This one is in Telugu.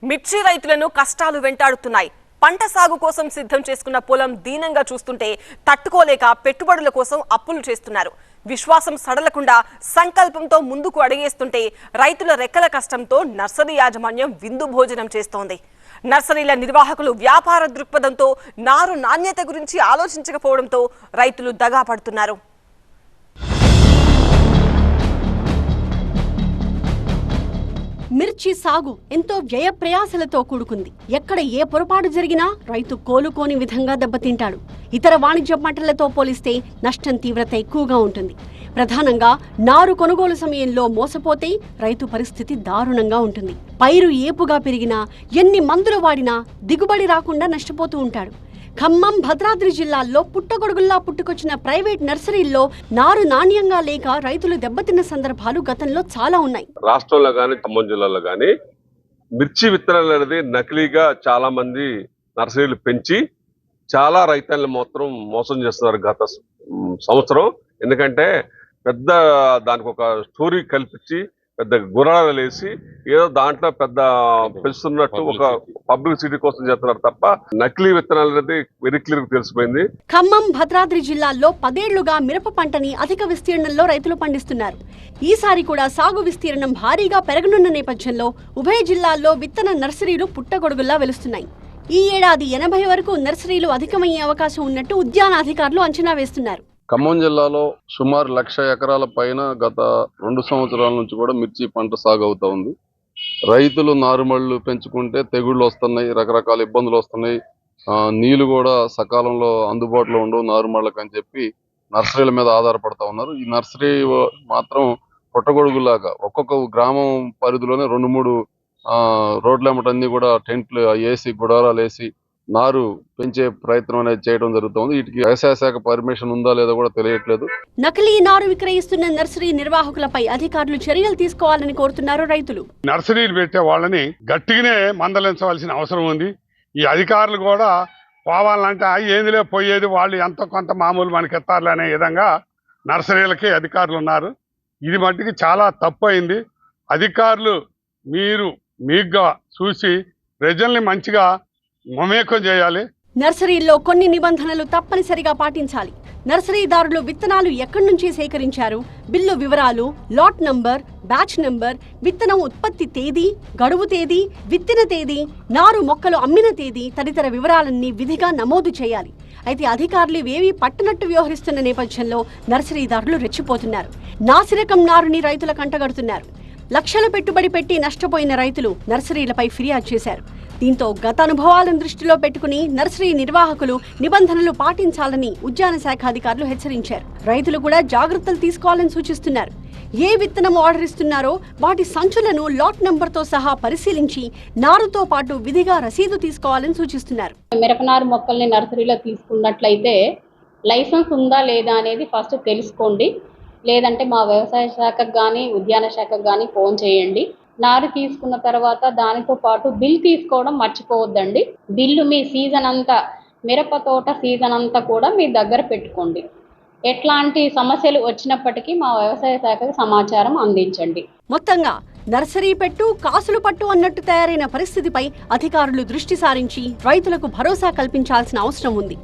మిర్చి రైతులను కష్టాలు వెంటాడుతున్నాయి. పంట సాగు కోసం సిద్ధం చేసుకున్న పొలం దీనంగా చూస్తుంటే తట్టుకోలేక పెట్టుబడుల కోసం అప్పులు చేస్తున్నారు. విశ్వాసం సడలకుండా సంకల్పంతో ముందుకు అడుగేస్తుంటే రైతుల రెక్కల కష్టంతో నర్సరీ యాజమాన్యం విందు భోజనం చేస్తోంది. నర్సరీల నిర్వాహకులు వ్యాపార దృక్పథంతో నారు నాణ్యత గురించి ఆలోచించకపోవడంతో రైతులు దగా పడుతున్నారు. మిర్చి సాగు ఎంతో వ్యయ ప్రయాసలతో కూడుకుంది. ఎక్కడ ఏ పొరపాటు జరిగినా రైతు కోలుకోని విధంగా దెబ్బతింటాడు. ఇతర వాణిజ్య పంటలతో పోలిస్తే నష్టం తీవ్రత ఎక్కువగా ఉంటుంది. ప్రధానంగా నారు కొనుగోలు సమయంలో మోసపోతే రైతు పరిస్థితి దారుణంగా ఉంటుంది. పైరు ఏపుగా పెరిగినా ఎన్ని మందులు వాడినా దిగుబడి రాకుండా నష్టపోతూ ఉంటాడు. ఖమ్మం, భద్రాద్రి జిల్లాల్లో పుట్టగొడుగుల్లా పుట్టుకొచ్చిన ప్రైవేట్ నర్సరీల్లో నారు నాణ్యంగా లేక రైతులు దెబ్బతిన్న సందర్భాలు గతంలో చాలా ఉన్నాయి. రాష్ట్రంలో గానీ ఖమ్మం జిల్లాలో గానీ మిర్చి విత్తనాలు అనేది నకిలీగా చాలా మంది నర్సరీలు పెంచి చాలా రైతులను మాత్రం మోసం చేస్తున్నారు గత సంవత్సరం. ఎందుకంటే పెద్ద దానికి ఒక స్టోరీ కల్పించి పెద్ద గుర్రాలు వేసి ఏదో దాంట్లో పెద్ద పెంచుతున్నట్టు ఒక పబ్లిసిటీ కోసం చేస్తున్నారు తప్ప నకిలీ విత్తనాలు అనేది వెరీ క్లియర్ తెలిసిపోయింది. ఖమ్మం, భద్రాద్రి జిల్లాల్లో 10 ఏళ్లుగా మిరప పంటని అధిక విస్తీర్ణంలో రైతులు పండిస్తున్నారు. ఈసారి కూడా సాగు విస్తీర్ణం భారీగా పెరగనున్న నేపథ్యంలో ఉభయ జిల్లాల్లో విత్తన నర్సరీలు పుట్టగొడుగుల్లా వెలుస్తున్నాయి. ఈ ఏడాది 80 వరకు నర్సరీలు అధికమయ్యే అవకాశం ఉన్నట్టు ఉద్యాన అధికారులు అంచనా వేస్తున్నారు. ఖమ్మం జిల్లాలో సుమారు 1,00,000 ఎకరాల పైన గత 2 సంవత్సరాల నుంచి కూడా మిర్చి పంట సాగు అవుతా ఉంది. రైతులు నారుమళ్ళు పెంచుకుంటే తెగుళ్ళు వస్తున్నాయి, రకరకాల ఇబ్బందులు వస్తున్నాయి, నీళ్లు కూడా సకాలంలో అందుబాటులో ఉండవు నారుమళ్ళకి అని చెప్పి నర్సరీల మీద ఆధారపడతా ఉన్నారు. ఈ నర్సరీ మాత్రం పుట్టగొడుగులాగా ఒక్కొక్క గ్రామం పరిధిలోనే 2-3 రోడ్ల అన్నీ కూడా టెంట్లు వేసి గుడారాలు వేసి నారు పెంచే ప్రయత్నం అనేది చేయడం జరుగుతుంది. వీటికి వ్యవసాయ శాఖ పర్మిషన్ ఉందా లేదా కూడా తెలియట్లేదు. నకిలీ నారు విక్రయిస్తున్న నర్సరీ నిర్వాహకులపై అధికారులు చర్యలు తీసుకోవాలని కోరుతున్నారు రైతులు. నర్సరీలు పెట్టే వాళ్ళని గట్టిగానే మందలించవలసిన అవసరం ఉంది. ఈ అధికారులు కూడా పోవాలంటే ఏందిలే పోయేది, వాళ్ళు ఎంత కొంత మామూలు మనకి ఎత్తారులే అనే విధంగా నర్సరీలకి అధికారులు ఉన్నారు. ఇది మట్టికి చాలా తప్పు అయింది. అధికారులు మీకుగా చూసి ప్రజల్ని మంచిగా మమేకం చేయాలి. నర్సరీల్లో కొన్ని నిబంధనలు తప్పనిసరిగా పాటించాలి. నర్సరీదారులు విత్తనాలు ఎక్కడి నుంచి సేకరించారు, బిల్లు వివరాలు, లాట్ నంబర్, బ్యాచ్ నంబర్, విత్తనం ఉత్పత్తి తేదీ, గడువు తేదీ, విత్తిన తేదీ, నారు మొక్కలు అమ్మిన తేదీ తదితర వివరాలన్నీ విధిగా నమోదు చేయాలి. అయితే అధికారులు ఇవేవీ పట్టనట్టు వ్యవహరిస్తున్న నేపథ్యంలో నర్సరీదారులు రెచ్చిపోతున్నారు. నాసిరకం నారుని రైతుల కంటగడుతున్నారు. లక్షల పెట్టుబడి పెట్టి నష్టపోయిన రైతులు నర్సరీలపై ఫిర్యాదు చేశారు. దీంతో గత అనుభవాలను దృష్టిలో పెట్టుకుని నర్సరీ నిర్వాహకులు నిబంధనలు పాటించాలని ఉద్యాన శాఖ అధికారులు హెచ్చరించారు. రైతులు కూడా జాగ్రత్తలు తీసుకోవాలని సూచిస్తున్నారు. ఏ విత్తనం ఆర్డర్ ఇస్తున్నారో వాటి సంచులను లాట్ నంబర్తో సహా పరిశీలించి నారుతో పాటు విధిగా రసీదు తీసుకోవాలని సూచిస్తున్నారు. మిరపనారు మొక్కల్ని నర్సరీలో తీసుకున్నట్లయితే లైసెన్స్ ఉందా లేదా అనేది ఫస్ట్ తెలుసుకోండి. లేదంటే మా వ్యవసాయ శాఖకు కానీ ఉద్యాన శాఖకు కానీ ఫోన్ చేయండి. నారు తీసుకున్న తర్వాత దానితో పాటు బిల్ తీసుకోవడం మర్చిపోవద్దండి. బిల్లు మీ సీజన్ అంతా, మిరప తోట సీజన్ అంతా కూడా మీ దగ్గర పెట్టుకోండి. ఎట్లాంటి సమస్యలు వచ్చినప్పటికీ మా వ్యవసాయ శాఖకు సమాచారం అందించండి. మొత్తంగా నర్సరీ పెట్టు కాసులు పట్టు అన్నట్టు తయారైన పరిస్థితిపై అధికారులు దృష్టి సారించి రైతులకు భరోసా కల్పించాల్సిన అవసరం ఉంది.